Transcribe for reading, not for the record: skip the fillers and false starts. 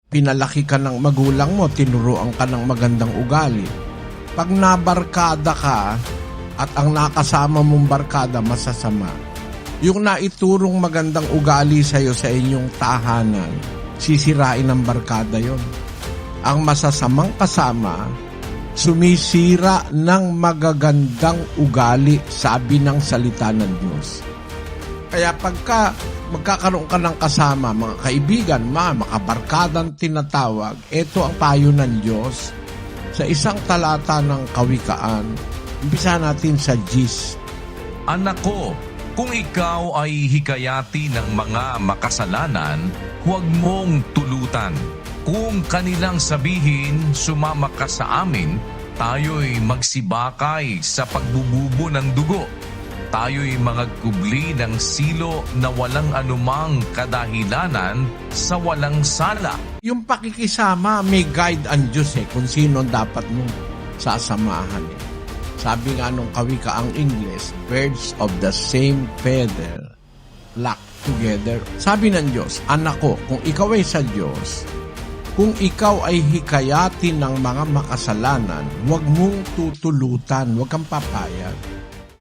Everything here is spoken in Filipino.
Pinalaki ka ng magulang mo, tinuruan ka ng magandang ugali. Pag nabarkada ka at ang nakasama mong barkada masasama, yung naiturong magandang ugali sa'yo sa inyong tahanan, sisirain ng barkada yon. Ang masasamang kasama, sumisira ng magagandang ugali, sabi ng salita ng Diyos. Kaya pagka magkakaroon ka ng kasama, mga kaibigan, makabarkadang tinatawag, ito ang payo ng Diyos sa isang talata ng Kawikaan. Umpisa natin sa Gis. Anak ko, kung ikaw ay hikayati ng mga makasalanan, huwag mong tulutan. Kung kanilang sabihin, sumama ka sa amin, tayo'y magsibakay sa pagbububo ng dugo. Tayo'y magkubli ng silo na walang anumang kadahilanan sa walang sala. Yung pakikisama, may guide ang Diyos kung sino dapat mong sasamahan. Sabi nga nung Kawikaang English, birds of the same feather flock together. Sabi ng Diyos, anak ko, kung ikaw ay sa Diyos, kung ikaw ay hikayatin ng mga makasalanan, huwag mong tutulutan, huwag kang papayag.